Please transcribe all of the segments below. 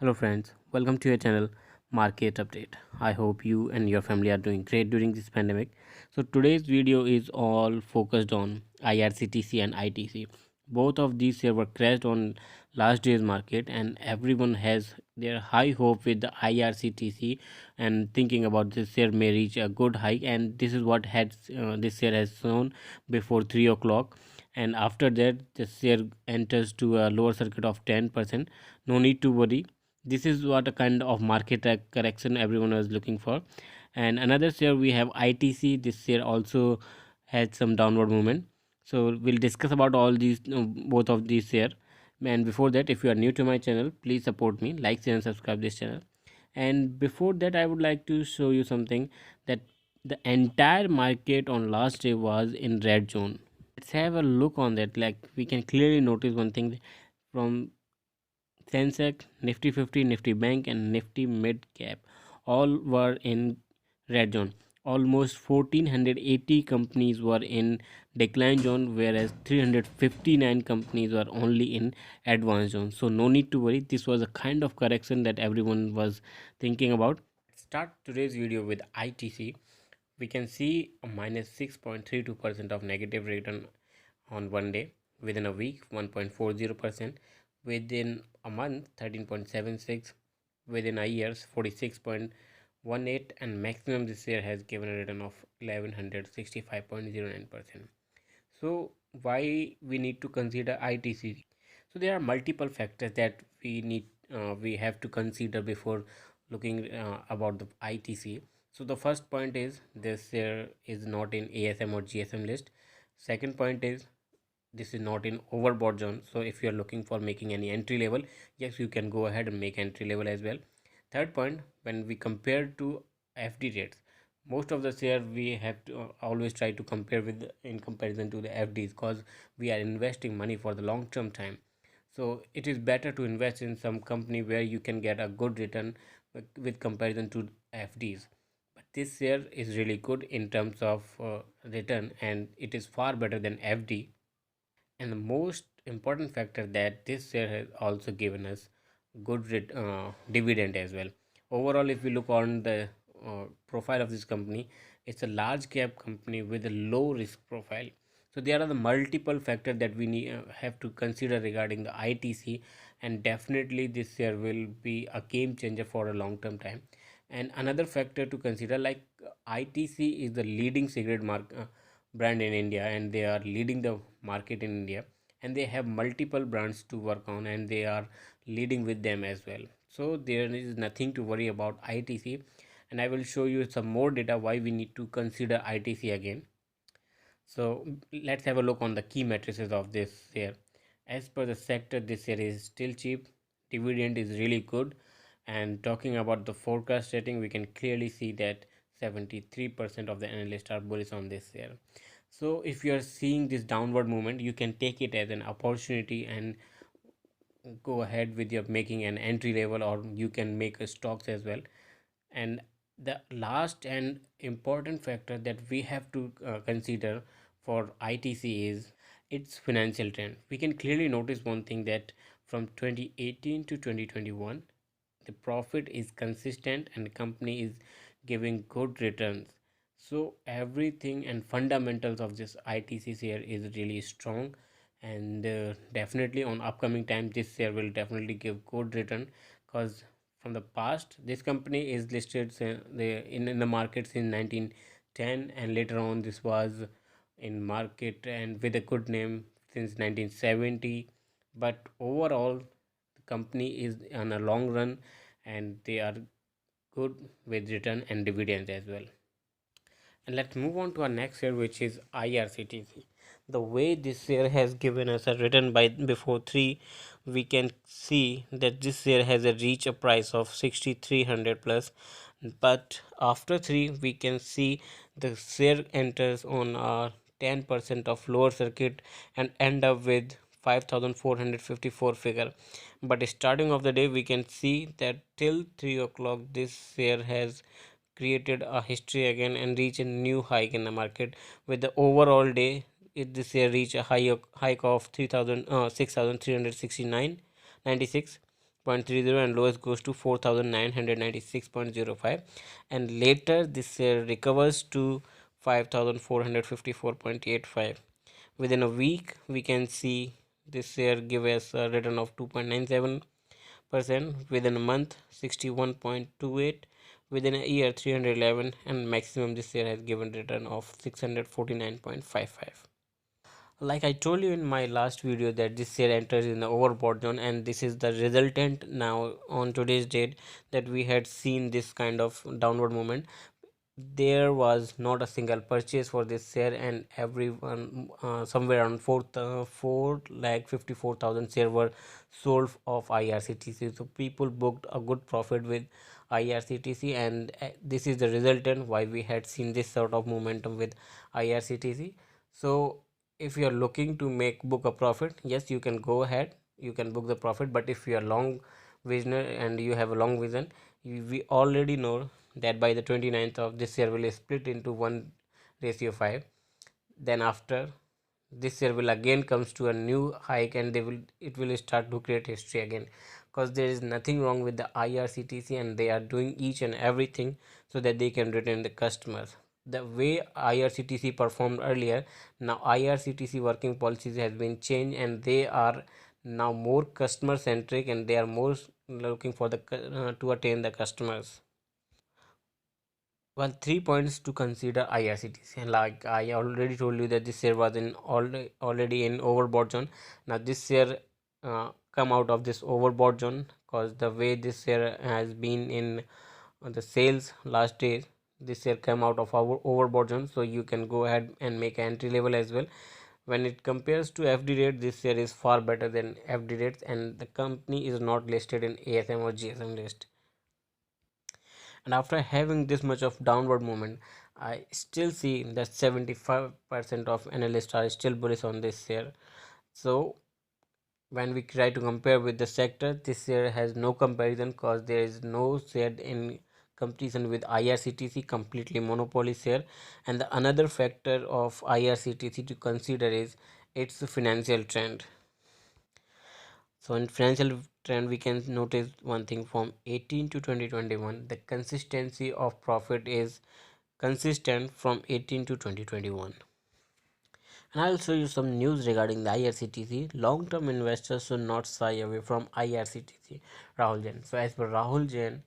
Hello friends, welcome to your channel Market Update. I hope you and your family are doing great during this pandemic. So today's video is all focused on IRCTC and ITC. Both of these shares were crashed on last day's market and everyone has their high hope with the IRCTC and thinking about this share may reach a good hike, and this is what had this share has shown before 3 o'clock, and after that the share enters to a lower circuit of 10%. No need to worry, this is what a kind of market correction everyone was looking for. And another share we have ITC. This share also had some downward movement, so we'll discuss about all these both of these share. And before that, if you are new to my channel, please support me, like, share and subscribe this channel. And before that, I would like to show you something, that the entire market on last day was in red zone. Let's have a look on that. Like, we can clearly notice one thing from Sensex, Nifty 50, Nifty Bank, and Nifty Mid Cap all were in red zone. Almost 1480 companies were in decline zone, whereas 359 companies were only in advanced zone. So no need to worry. This was a kind of correction that everyone was thinking about. Let's start today's video with ITC. We can see a minus 6.32% of negative return on one day. Within a week, 1.40%. Within a month, 13.76. Within a year, 46.18. And maximum this year has given a return of 1165.09%. So why we need to consider ITC? So there are multiple factors that we have to consider before looking about the ITC. So the first point is this share is not in ASM or GSM list. Second point is this is not in overbought zone. So if you are looking for making any entry level, yes, you can go ahead and make entry level as well. Third point, when we compare to FD rates, most of the share we have to always try to compare with in comparison to the FDs, because we are investing money for the long term time. So it is better to invest in some company where you can get a good return with comparison to FDs. But this share is really good in terms of return, and it is far better than FD. And the most important factor, that this share has also given us good dividend as well. Overall, if we look on the profile of this company, it's a large cap company with a low risk profile. So there are the multiple factors that we have to consider regarding the ITC, and definitely this share will be a game changer for a long term time. And another factor to consider, like, ITC is the leading cigarette brand in India, and they are leading the market in India, and they have multiple brands to work on, and they are leading with them as well. So there is nothing to worry about ITC, and I will show you some more data why we need to consider ITC again. So let's have a look on the key matrices of this share. As per the sector, this share is still cheap. Dividend is really good. And talking about the forecast rating, we can clearly see that 73% of the analysts are bullish on this share. So if you are seeing this downward movement, you can take it as an opportunity and go ahead with your making an entry level, or you can make a stocks as well. And the last and important factor that we have to consider for ITC is its financial trend. We can clearly notice one thing, that from 2018 to 2021, the profit is consistent and the company is giving good returns. So everything and fundamentals of this ITC share is really strong, and definitely on upcoming time this share will definitely give good return, because from the past this company is listed in the market since 1910, and later on this was in market and with a good name since 1970. But overall the company is on a long run, and they are good with return and dividends as well. And let's move on to our next share, which is IRCTC. The way this share has given us a return by before 3, we can see that this share has a reach a price of 6300 plus, but after 3 we can see the share enters on a 10% of lower circuit and end up with 5454 figure. But starting of the day, we can see that till 3 o'clock this share has created a history again and reach a new hike in the market. With the overall day, it this year reach a hike of 3000 6369.96, 0.30 and lowest goes to 4996.05, and later this share recovers to 5454.85. Within a week we can see this share give us a return of 2.97%, within a month 61.28, within a year 311, and maximum this year has given return of 649.55. Like I told you in my last video that this share enters in the overbought zone, and this is the resultant now on today's date, that we had seen this kind of downward movement. There was not a single purchase for this share, and everyone somewhere around 4 lakh 54,000 share were sold of IRCTC. So people booked a good profit with IRCTC, and this is the resultant why we had seen this sort of momentum with IRCTC. So if you are looking to make book a profit, yes, you can go ahead, you can book the profit. But if you are long visionary and you have a long vision, we already know that by the 29th of this year will split into 1:5. Then after this year will again comes to a new hike, and it will start to create history again, because there is nothing wrong with the IRCTC, and they are doing each and everything so that they can retain the customers. The way IRCTC performed earlier, now IRCTC working policies has been changed, and they are now more customer centric, and they are more looking for the to attain the customers. Well, 3 points to consider IRCTC. Like I already told you that this share was in already in overbought zone. Now this share come out of this overbought zone, because the way this share has been in the sales last day, this share come out of our overbought zone. So you can go ahead and make an entry level as well. When it compares to FD rate, this share is far better than FD rates, and the company is not listed in ASM or GSM list. And after having this much of downward movement, I still see that 75% of analysts are still bullish on this share. So when we try to compare with the sector, this share has no comparison, because there is no share in competition with IRCTC, completely monopoly share. And the another factor of IRCTC to consider is its financial trend. So in financial trend, we can notice one thing: from 18 to 2021, the consistency of profit is consistent from 18 to 2021. And I'll show you some news regarding the IRCTC. Long-term investors should not shy away from IRCTC. Rahul Jain. So as per Rahul Jain,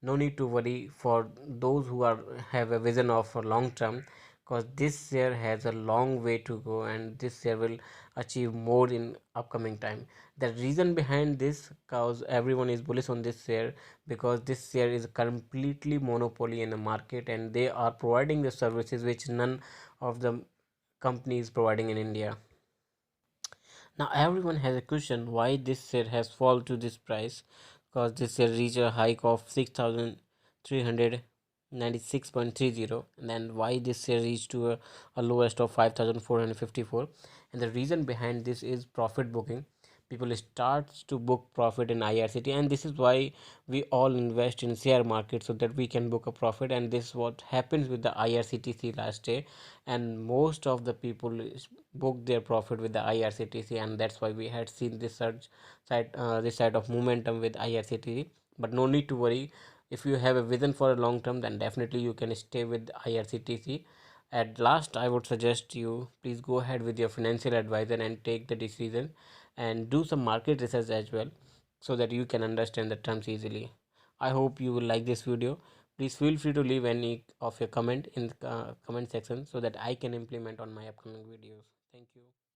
no need to worry for those who are have a vision of a long term, because this share has a long way to go, and this share will achieve more in upcoming time. The reason behind this, because everyone is bullish on this share, because this share is completely monopoly in the market, and they are providing the services which none of the company is providing in India. Now everyone has a question why this share has fallen to this price, because this share reached a hike of 6,396.30, and then why this share reached to a lowest of 5,454. And the reason behind this is profit booking. People starts to book profit in IRCT, and this is why we all invest in share market, so that we can book a profit. And this is what happens with the IRCTC last day, and most of the people book their profit with the IRCTC, and that's why we had seen this surge this side of momentum with IRCTC. But no need to worry, if you have a vision for a long term, then definitely you can stay with IRCTC. At last, I would suggest you please go ahead with your financial advisor and take the decision, and do some market research as well, so that you can understand the terms easily. I hope you will like this video. Please feel free to leave any of your comment in the comment section, so that I can implement on my upcoming videos. Thank you.